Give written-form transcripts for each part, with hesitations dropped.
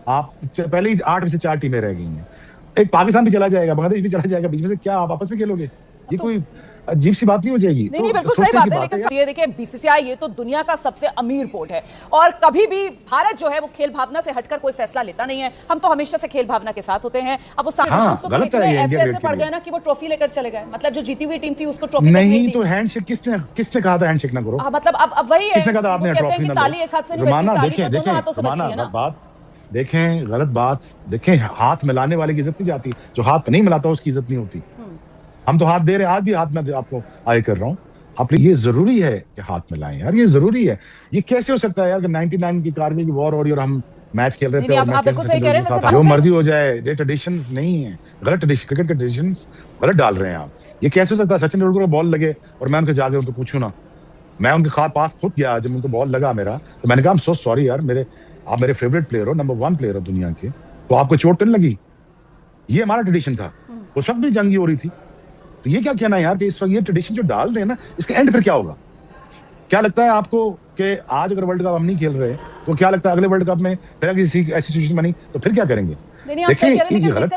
आप पहले ही 8 में से 4 टीमें रह गई हैं। एक पाकिस्तान भी चला जाएगा, बांग्लादेश भी चला जाएगा, बीच में से क्या आप आपस में खेलोगे? ये कोई अजीब सी बात नहीं हो जाएगी? नहीं, बिल्कुल सही बात है। लेकिन ये देखिए, बीसीसीआई ये तो दुनिया का सबसे अमीर बोर्ड है और कभी भी भारत जो है वो खेल भावना से हटकर कोई फैसला लेता नहीं है। हम तो हमेशा से खेल भावना के साथ होते हैं। अब वो ऐसे पड़ गए ना कि वो ट्रॉफी लेकर चले गए, मतलब जो जीती हुई टीम थी उसको ट्रॉफी नहीं। तो हैंडशेक किसने कहा था हैंडशेक ना करो? मतलब अब वही है, किसने कहा था आपने ट्रॉफी ना ताली एक हाथ से नहीं बजती, ताली तो दोनों हाथों से बजती है ना। बात देखें, गलत बात देखें, हाथ मिलाने वाले की इज्जत नहीं जाती, जो हाथ नहीं मिलाता उसकी इज्जत नहीं होती। हम तो हाथ दे रहे हैं, आज भी हाथ में आपको आए कर रहा हूँ। आप ये जरूरी है कि हाथ मिलाएं यार, ये जरूरी है। ये कैसे हो सकता है यार कि 99 की कारगिल की वॉर हो रही और हम मैच खेल रहे थे और मैं कैसे जो मर्जी हो जाए, ये ट्रेडिशंस नहीं है, गलत ट्रेडिशन, क्रिकेट के ट्रेडिशंस गलत डाल रहे हैं आप। ये कैसे हो सकता है सचिन तेंदुलकर को बॉल लगे और मैं उनके जाके उनको पूछूं ना? मैं उनके पास खुद गया जब उनको बॉल लगा मेरा, तो मैंने कहा सो सॉरी यार, आप मेरे फेवरेट प्लेयर हो, नंबर 1 प्लेयर हो दुनिया के, तो आपको चोट नहीं लगी? ये हमारा ट्रेडिशन था। उस वक्त भी जंग हो रही थी। तो ये क्या कहना है यार कि इस वक्त ये ट्रेडिशन जो डाल रहे हैं ना, इसका एंड फिर क्या होगा? क्या लगता है आपको कि आज अगर वर्ल्ड कप हम नहीं खेल रहे तो क्या लगता है अगले वर्ल्ड कप में फिर किसी ऐसी सिचुएशन बनी तो फिर क्या करेंगे? देखिए गलत।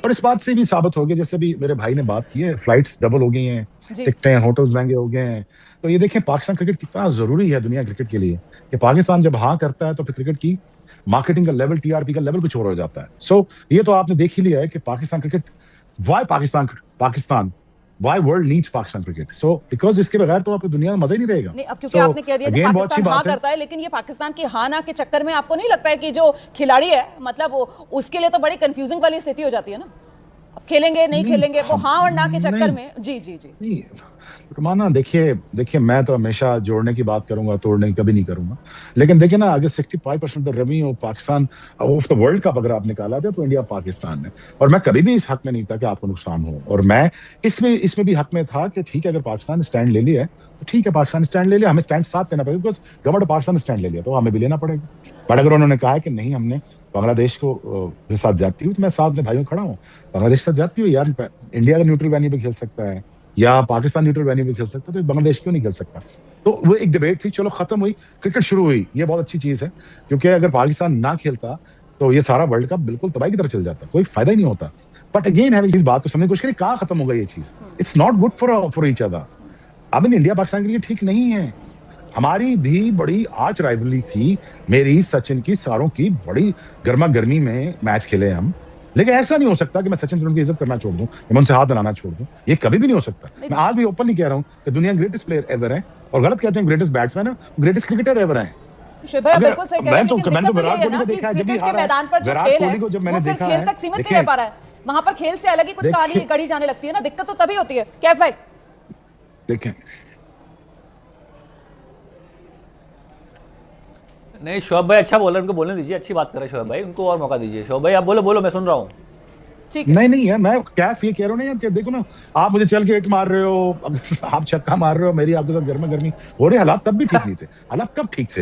और इस बात से भी साबित हो गया, जैसे भी मेरे भाई ने बात की है, फ्लाइट्स डबल हो गई हैं, टिकटें, होटल्स महंगे हो गए हैं। तो ये देखें पाकिस्तान क्रिकेट कितना जरूरी है दुनिया क्रिकेट के लिए, कि पाकिस्तान जब हाँ करता है तो फिर क्रिकेट की मार्केटिंग का लेवल, टीआरपी का लेवल कुछ और हो जाता है। सो ये तो आपने देख ही लिया है कि Pakistan cricket, why Pakistan Why world needs Pakistan cricket? So because इसके बगैर तो आपको दुनिया में मजा ही नहीं रहेगा। नहीं, अब क्योंकि आपने कह दिया कि पाकिस्तान हाँ करता है, लेकिन ये पाकिस्तान की हाँ ना के चक्कर में आपको नहीं लगता है कि जो खिलाड़ी है, मतलब उसके लिए तो बड़ी कंफ्यूजिंग वाली स्थिति हो जाती है ना? अब खेलेंगे नहीं खेलेंगे, वो हाँ और ना के चक्कर में। जी रुमाना, देखिए मैं तो हमेशा जोड़ने की बात करूंगा, तोड़ने की कभी नहीं करूंगा। लेकिन देखिए ना, अगर 65% of the revenue Pakistan of the world cup अगर आप निकाला जाए तो इंडिया पाकिस्तान है। और मैं कभी भी इस हक में नहीं था कि आपको नुकसान हो, और मैं इसमें भी हक में था कि ठीक है, अगर पाकिस्तान स्टैंड ले लिया है तो ठीक है, पाकिस्तान स्टैंड ले लिया, हमें स्टैंड साथ लेना पड़ेगा, बिकॉज गवर्नमेंट पाकिस्तान स्टैंड ले लिया तो हमें भी लेना पड़ेगा। बट अगर उन्होंने कहा है कि नहीं, हमने बांग्लादेश को के साथ जाती हुई, तो मैं साथ में भाइयों खड़ा हूँ। बांग्लादेश के साथ जाती हुई यार, इंडिया का न्यूट्रल वेन्यू पे खेल सकता है या पाकिस्तान न्यूट्रल वेन्यू पे खेल सकता है, तो बांग्लादेश क्यों नहीं खेल सकता? तो वो एक डिबेट थी, चलो खत्म हुई, क्रिकेट शुरू हुई। ये बहुत अच्छी चीज है, क्योंकि अगर पाकिस्तान ना खेलता तो ये सारा वर्ल्ड कप बिल्कुल तबाही की तरफ चल जाता, कोई फायदा ही नहीं होता। बट अगेन है इस बात को समझने की कोशिश करें, कहाँ खत्म होगा ये चीज? It's not good for each other. अब इंडिया पाकिस्तान के लिए ठीक नहीं है। हमारी भी बड़ी आर्च राइवलरी थी, मेरी सचिन की, सारों की बड़ी गर्मा गर्मी में मैच खेले हम। लेकिन ऐसा नहीं हो सकता कि मैं सचिन तेंदुलकर की इज्जत करना छोड़ दूं, मैं उनसे हाथ बनाना छोड़ दूं। ये कभी भी नहीं हो सकता। मैं आज भी ओपनली कह रहा हूं कि दुनिया ग्रेटेस्ट प्लेयर एवर है, और गलत कहते हैं ग्रेटेस्ट बैट्समैन है, ग्रेटेस्ट क्रिकेटर एवर है। बिल्कुल सही कह रहे हैं, लेकिन मैंने तो विराट कोहली को देखा है, जब भी हारा मैदान पर जो खेल है, जब मैंने देखा खेल तक सीमित नहीं रह पा रहा है। वहां पर खेल से अलग ही कुछ कहानी गढ़ी जाने लगती है ना, दिक्कत तो तभी होती है। कैफ भाई देखें, नहीं शोएब भाई अच्छा बोल रहे हैं, उनको बोलने दीजिए, अच्छी बात कर रहे हैं शोएब भाई, उनको और मौका दीजिए। शोएब भाई आप बोलो, मैं सुन रहा हूँ। नहीं है, मैं क्या ये कह रहा हूँ ना यार, कि देखो ना, आप मुझे चल के हिट मार रहे हो, आप छक्का मार रहे हो, मेरी आपके साथ गर्मा गर्मी हो रही। हालात तब भी ठीक नहीं थे। हालात कब ठीक थे?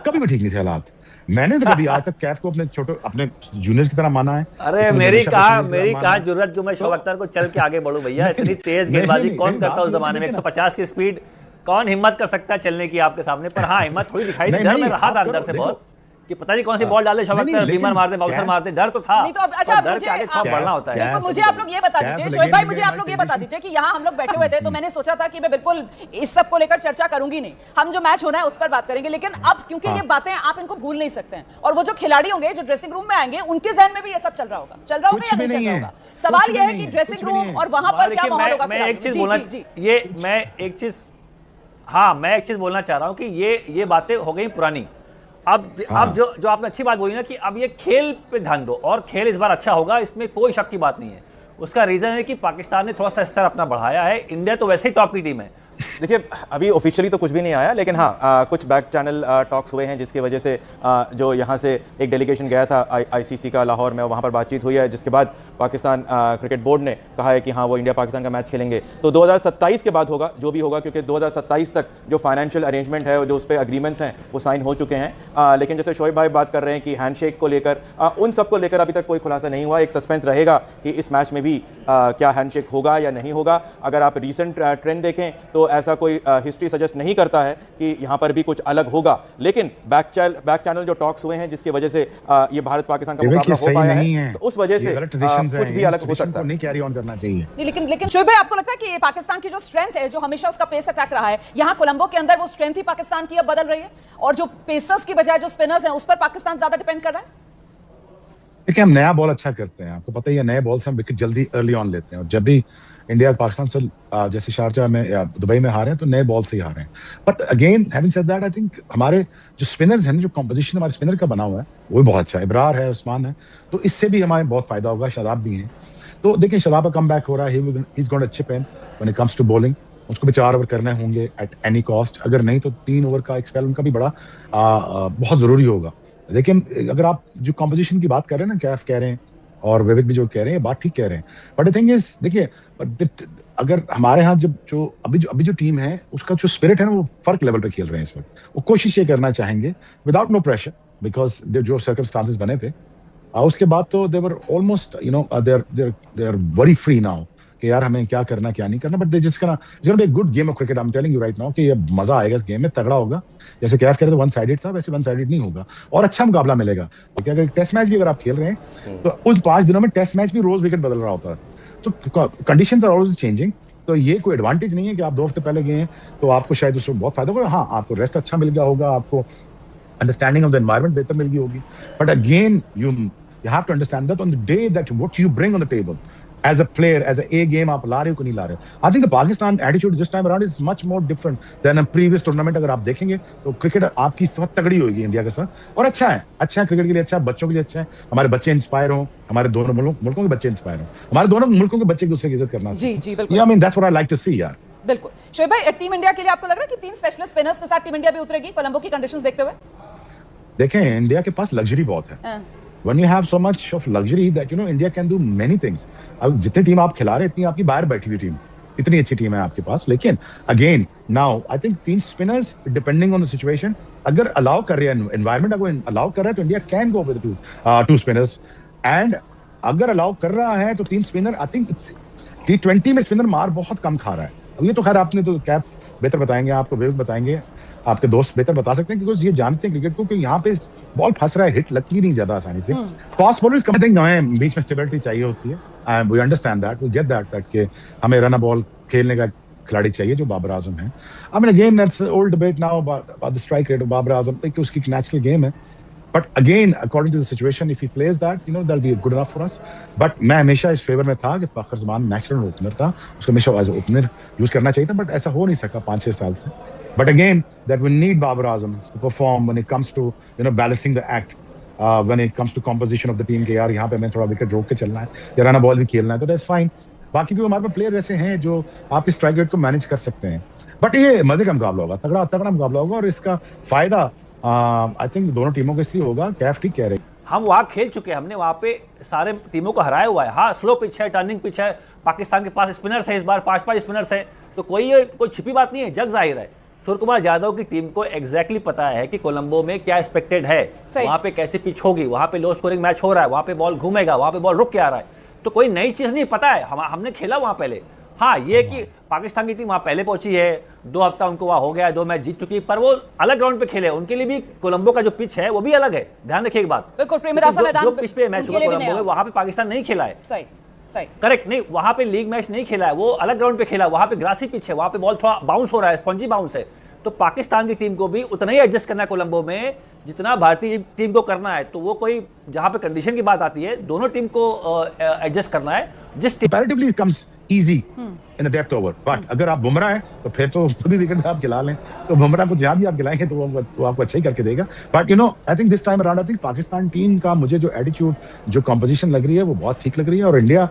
कभी भी ठीक नहीं थे हालात। मैंने तो कभी आज तक कैफ को अपने जूनियर्स की तरह माना है। अरे मेरी कहा जरूरत जो मैं शोएब अख्तर को चल के आगे बढ़ूं भैया, इतनी तेज गेंदबाजी कौन करता उस जमाने में? 150 की स्पीड कौन हिम्मत कर सकता है चलने की आपके सामने? पर हाँ, हिम्मत थोड़ी दिखाई दी, डर में रहा था अंदर से बहुत कि पता नहीं कौन सी बॉल डाले, शोएब अख्तर बीमर मार दे, बाउंसर मार दे, डर तो था। नहीं तो अब अच्छा, डर के आगे थोड़ा बढ़ना होता है। मुझे आप लोग ये बता दीजिए, शोएब भाई मुझे आप लोग ये बता दीजिए कि यहाँ हम लोग बैठे हुए थे तो मैंने सोचा था कि मैं बिल्कुल इस सब को लेकर चर्चा करूंगी नहीं, हम जो मैच होना है उस पर बात करेंगे। लेकिन अब क्योंकि ये बातें आप इनको भूल नहीं सकते हैं, और वो जो खिलाड़ी होंगे जो ड्रेसिंग रूम में आएंगे उनके जहन में भी ये सब चल रहा होगा या नहीं चल रहा होगा? सवाल ये है कि ड्रेसिंग रूम और वहां पर क्या माहौल होगा? मैं एक चीज बोलना चाह रहा हूं कि ये बातें हो गई पुरानी। अब जो आपने अच्छी बात बोली ना कि अब ये खेल पे ध्यान दो, और खेल इस बार अच्छा होगा, इसमें कोई शक की बात नहीं है। उसका रीजन है कि पाकिस्तान ने थोड़ा सा स्तर अपना बढ़ाया है, इंडिया तो वैसे ही टॉप की टीम है। देखिए अभी ऑफिशियली तो कुछ भी नहीं आया, लेकिन हाँ कुछ बैक चैनल टॉक्स हुए हैं, जिसकी वजह से जो यहाँ से एक डेलीगेशन गया था आईसीसी का लाहौर में, वहाँ पर बातचीत हुई है, जिसके बाद पाकिस्तान क्रिकेट बोर्ड ने कहा है कि हाँ वो इंडिया पाकिस्तान का मैच खेलेंगे। तो 2027 के बाद होगा जो भी होगा, क्योंकि 2027 तक जो फाइनेंशियल अरेंजमेंट है, जो उस पर अग्रीमेंट्स हैं वो साइन हो चुके हैं। लेकिन जैसे शोएब भाई बात कर रहे हैं कि हैंडशेक को लेकर, उन सब को लेकर अभी तक कोई खुलासा नहीं हुआ। एक सस्पेंस रहेगा कि इस मैच में भी क्या हैंडशेक होगा या नहीं होगा। अगर आप रिसेंट ट्रेंड देखें तो ऐसा ऐसा कोई हिस्ट्री सजेस्ट नहीं करता है कि यहाँ पर भी कुछ अलग होगा, लेकिन बैक चैनल जो टॉक्स हुए हैं जिसकी वजह से ये भारत पाकिस्तान का मुकाबला हो पाया है, तो उस वजह से कुछ भी अलग हो सकता है। नहीं कैरी ऑन करना चाहिए। लेकिन शोएब भाई, आपको लगता है कि पाकिस्तान की जो स्ट्रेंथ है, जो हमेशा उसका पेस अटैक रहा है, यहाँ कोलंबो के अंदर वो स्ट्रेंथ ही पाकिस्तान की अब बदल रही है, और जो पेसर्स की बजाय जो स्पिनर्स हैं उस पर पाकिस्तान ज्यादा डिपेंड कर रहा है? देखिए, हम नया बॉल अच्छा करते हैं, आपको पता ही है, नए बॉल से हम विकेट जल्दी अर्ली ऑन लेते हैं, और जब भी इंडिया पाकिस्तान से जैसे शारजाह में या दुबई में हारे हैं तो नए बॉल से ही हारे हैं। But again having said that, I think हमारे जो स्पिनर्स हैं, जो कंपोजिशन हमारे स्पिनर का बना हुआ है वो भी बहुत अच्छा है। इब्रार है, उस्मान है, तो इससे भी हमारे बहुत फायदा होगा। शादाब भी हैं, तो देखिए शादाब का कम बैक हो रहा है, he is going to chip in when it comes to bowling. उसको भी 4 ओवर करने होंगे एट एनी कॉस्ट, अगर नहीं तो 3 ओवर का एक स्पेल उनका भी बड़ा बहुत जरूरी होगा। लेकिन अगर आप जो कंपोजिशन की बात कर रहे हैं ना, कैफ कह रहे हैं और विवेक भी जो कह रहे हैं, बात ठीक कह रहे हैं, बट द थिंग इज, देखिए अगर हमारे यहाँ जो अभी जो टीम है उसका जो स्पिरिट है ना, वो फर्क लेवल पे खेल रहे हैं इस वक्त। वो कोशिश ये करना चाहेंगे विदाउट नो प्रेशर, बिकॉज जो सर्कमस्टांसेस बने थे उसके बाद तो they were almost they are very free now कि यार हमें क्या करना क्या नहीं करना। बट जिसका good game of cricket, I am telling you right now कि ये मजा आएगा इस गेम में, तगड़ा होगा। जैसे कैफ कह रहे थे वन साइडेड था, वैसे वन साइडेड नहीं होगा, और अच्छा मुकाबला मिलेगा। क्योंकि अगर टेस्ट मैच भी अगर आप खेल रहे हैं तो उस 5 दिनों में टेस्ट मैच भी रोज विकेट बदल रहा होता है, तो कंडीशंस आर ऑलवेज चेंजिंग। तो ये कोई एडवांटेज नहीं है कि आप 2 हफ्ते पहले गए हैं तो आपको शायद उसमें बहुत फायदा होगा। हाँ, आपको रेस्ट अच्छा मिल गया होगा, आपको अंडरस्टैंडिंग ऑफ द एनवायरनमेंट बेहतर मिल गई होगी। But again you have to understand that on the day that what you bring on the table as a player, as a game आप ला रहे हो कि नहीं ला रहे हो। I think the Pakistan attitude this time around is much more different than a previous tournament। अगर आप देखेंगे तो क्रिकेट आपकी बहुत तगड़ी होगी इंडिया के साथ, और अच्छा है क्रिकेट के लिए अच्छा है, बच्चों के लिए अच्छा है, हमारे बच्चे इंस्पायर हो, हमारे दोनों मुल्कों के बच्चे इंस्पायर हो, हमारे दोनों मुल्कों के बच्चे एक दूसरे की इज्जत करना। जी बिल्कुल, I mean that's what I like to see यार। बिल्कुल। शोएब भाई, टीम इंडिया के लिए आपको लग रहा है कि 3 स्पेशलिस्ट स्पिनर्स के साथ टीम इंडिया भी उतरेगी कोलंबो की कंडीशंस देखते हुए? देखें, इंडिया के पास लग्जरी बहुत है। When you have so much of luxury that India can do many things। अब जितनी टीम आप खिला रहे हैं, इतनी आपकी बाहर बैठी हुई टीम, इतनी अच्छी टीम है आपके पास। लेकिन again now I think 3 spinners depending on the situation, अगर अलाउ कर रहे हैं एनवायरनमेंट, अगर अलाउ कर रहा है तो India can go with 2 spinners. And अगर अलाउ कर रहा है तो 3 स्पिनर, आई थिंक T20 में स्पिनर मार बहुत कम खा रहा है। अब ये तो खैर आपने तो कैप बेहतर बताएंगे, आपको विवेक बताएंगे, आपके दोस्त बेहतर बता सकते हैं, क्योंकि ये जानते हैं क्रिकेट को कि यहाँ पे बॉल फंस रहा है, हिट लगती नहीं ज्यादा आसानी से। फास्ट बॉलर्स कम थिंग हमें बीच में स्टेबिलिटी चाहिए होती है। We understand that, we get that कि हमें रन बॉल खेलने का खिलाड़ी चाहिए जो बाबर आजम है। I mean again that's old debate now about the strike rate of Babar Azam, कि उसकी नेचुरल गेम है। But again according to the situation, if he plays that that be good enough for us. But मैं हमेशा इस favour में था कि फखर Zaman natural opener था, उसको हमेशा एज ओपनर यूज करना चाहिए था, बट ऐसा हो नहीं सका 5-6 साल से। But again, that we need Babar Azam to perform when it comes to balancing the act, when it comes to composition of the team के यार यहाँ पे मैं थोड़ा विकेट रोक के चलना है या रन बॉल भी खेलना है, तो that's fine। बाकी क्योंकि हमारे पास प्लेयर ऐसे हैं जो आपके स्ट्राइक रेट को मैनेज कर सकते हैं। बट ये मजे का मुकाबला होगा, तगड़ा मुकाबला होगा, और इसका फायदा आई थिंक दोनों टीमों को इसलिए होगा। कैफ ठीक कह रहे हैं, हम वहाँ खेल चुके हैं, हमने वहाँ पे सारे टीमों को हराया हुआ है। हाँ, स्लो पिच है, टर्निंग पिच है, पाकिस्तान के पास स्पिनर्स है, इस बार 5 स्पिनर्स है, तो कोई छिपी बात नहीं है, जग जाहिर है। सूर्य कुमार यादव की टीम को एग्जैक्टली पता है कि कोलंबो में क्या एक्सपेक्टेड है, वहाँ पे कैसी पिच होगी, वहाँ पे लो स्कोरिंग मैच हो रहा है, वहाँ पे बॉल घूमेगा, वहाँ पे बॉल रुक के आ रहा है, तो कोई नई चीज़ नहीं पता है। हमने खेला वहाँ पहले। हाँ, ये कि पाकिस्तान की टीम वहाँ पहले पहुंची है, 2 हफ्ता उनको वहाँ हो गया है, 2 मैच जीत चुकी है, पर वो अलग ग्राउंड पे खेले, उनके लिए भी कोलंबो का जो पिच है वो भी अलग है। ध्यान रखिए एक बात, बिल्कुल जो पिच पे मैच हुआ कोलंबो में, वहाँ पे पाकिस्तान नहीं खेला है। सही करेक्ट, नहीं वहाँ पे लीग मैच नहीं खेला है, वो अलग ग्राउंड पे खेला, वहाँ पे ग्रासी पिच है, वहाँ पे बॉल थोड़ा बाउंस हो रहा है, स्पंजी बाउंस है। तो पाकिस्तान की टीम को भी उतना ही एडजस्ट करना है कोलंबो में जितना भारतीय टीम को करना है। तो वो कोई जहां पे कंडीशन की बात आती है, दोनों टीम को एडजस्ट करना है। जिस comparatively comes easy in the depth over, but अगर आप बुमराह है तो फिर तो खुद ही विकेट आप खिला लें, तो बुमराह को जहां भी आप खिलाएंगे तो वो आपको अच्छा ही करके देगा। But I think this time around I think Pakistan team का मुझे जो एटीट्यूड, जो कंपोजिशन लग रही है वो बहुत ठीक लग रही है, और India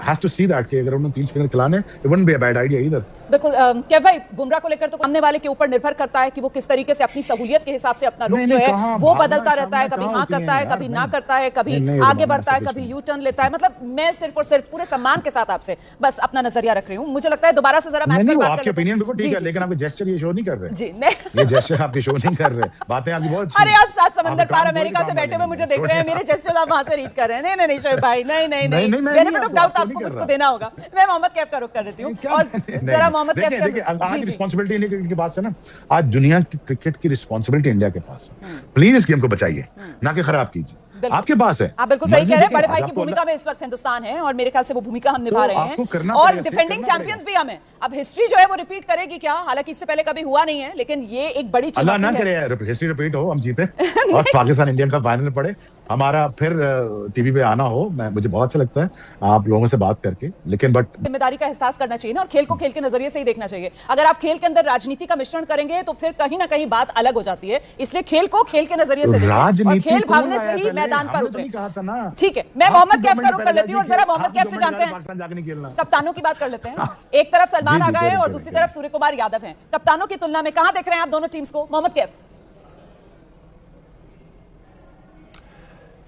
has to see that कि अगर उन्होंने 3 स्पिनर खिलाने, it wouldn't be a bad idea either। बिल्कुल। क्या भाई, बुमराह को लेकर तो सामने वाले के ऊपर निर्भर करता है कि वो किस तरीके से अपनी सहूलियत के हिसाब से अपना रुख जो है वो बदलता रहता है, कभी हाँ करता है, कभी ना करता है, कभी आगे बढ़ता है, कभी यू टर्न लेता है। मतलब मैं सिर्फ और सिर्फ पूरे सम्मान के साथ आपसे बस अपना नजरिया रख रही हूँ। मुझे लगता है दोबारा से जरा मैच पर बात आपके ओपिनियन बिल्कुल ठीक है, लेकिन आपके जेस्चर ये शो नहीं कर रहे। जी, ये जेस्चर आपके शो नहीं कर रहे, बातें आपकी बहुत। अरे आप 7 समंदर पार अमेरिका से बैठे हुए मुझे देख रहे हैं, मेरे जेस्चर आप वहां से रीड कर रहे हैं। नहीं शोएब भाई, नहीं बेनिफिट ऑफ डाउट आपको मुझको देना होगा। मैं मोहम्मद कैफ का रुख कर देती हूँ और जरा मोहम्मद कैफ से आज रिस्पांसिबिलिटी इंडिया क्रिकेट के पास है ना, आज दुनिया की क्रिकेट की रिस्पांसिबिलिटी इंडिया के पास है। प्लीज इस गेम को बचाइए, ना कि खराब कीजिए, आपके पास है। आप बिल्कुल सही कह रहे हैं, बड़े भाई की भूमिका में इस वक्त हिंदुस्तान है और मेरे ख्याल से वो भूमिका हम निभा रहे हैं और डिफेंडिंग चैंपियंस भी हमें। अब हिस्ट्री जो है वो रिपीट करेगी क्या, हालांकि इससे पहले कभी हुआ नहीं है, लेकिन ये एक बड़ी अल्लाह ना करे हिस्ट्री रिपीट हो, हम जीते और पाकिस्तान इंडिया का फाइनल पड़े, हमारा फिर टीवी पे आना हो। मुझे बहुत अच्छा लगता है आप लोगों से बात करके, लेकिन बट जिम्मेदारी का एहसास करना चाहिए ना, और खेल को खेल के नजरिए से ही देखना चाहिए। अगर आप खेल के अंदर राजनीति का मिश्रण करेंगे तो फिर कहीं ना कहीं बात अलग हो जाती है, इसलिए खेल को खेल के नजरिए से देखें और खेल भावना से ही मैदान पर उतरे। ठीक है, मैं मोहम्मद कैफ का रुख कर लेती हूँ और जरा मोहम्मद कैफ से जानते हैं, कप्तानों की बात कर लेते हैं। एक तरफ सलमान आगा है और दूसरी तरफ सूर्य कुमार यादव हैं। कप्तानों की तुलना में कहां देख रहे हैं आप दोनों टीम्स को, मोहम्मद कैफ?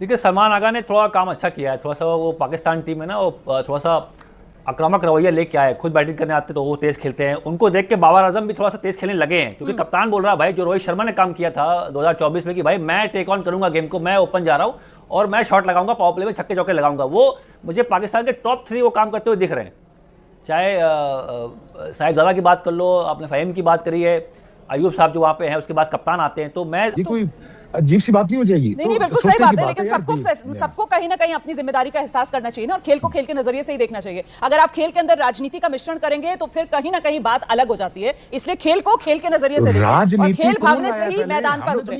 देखिए, सलमान आगा ने थोड़ा काम अच्छा किया है, थोड़ा सा वो पाकिस्तान टीम है ना, वो थोड़ा सा आक्रामक रवैया लेके आए, खुद बैटिंग करने आते तो वो तेज खेलते हैं, उनको देख के बाबर आजम भी थोड़ा सा तेज खेलने लगे हैं, क्योंकि कप्तान बोल रहा भाई जो रोहित शर्मा ने काम किया था 2024 में कि भाई मैं टेक ऑन करूंगा गेम को, मैं ओपन जा रहा हूं और मैं शॉट लगाऊंगा, पावर प्ले में छक्के चौके लगाऊंगा, वो मुझे पाकिस्तान के टॉप 3 वो काम करते हुए दिख रहे हैं। चाहे साहिबजादा की बात कर लो, आपने फ़हीम की बात करी है, अयूब साहब जो वहाँ पे हैं, उसके बाद कप्तान आते हैं, तो मैं ये कोई अजीब सी बात नहीं हो जाएगी। नहीं, बिल्कुल सही बात है, लेकिन सबको कहीं ना कहीं अपनी जिम्मेदारी का एहसास करना चाहिए ना, और खेल को खेल के नजरिए से ही देखना चाहिए। अगर आप खेल के अंदर राजनीति का मिश्रण करेंगे तो फिर कहीं ना कहीं बात अलग हो जाती है, इसलिए खेल को खेल के नजरिए से देखें और खेल भावने से ही मैदान पर उतरे।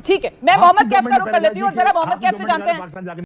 ठीक है, मैं मोहम्मद कैफ का रुख कर लेती हूँ और जरा मोहम्मद कैफ से जानते हैं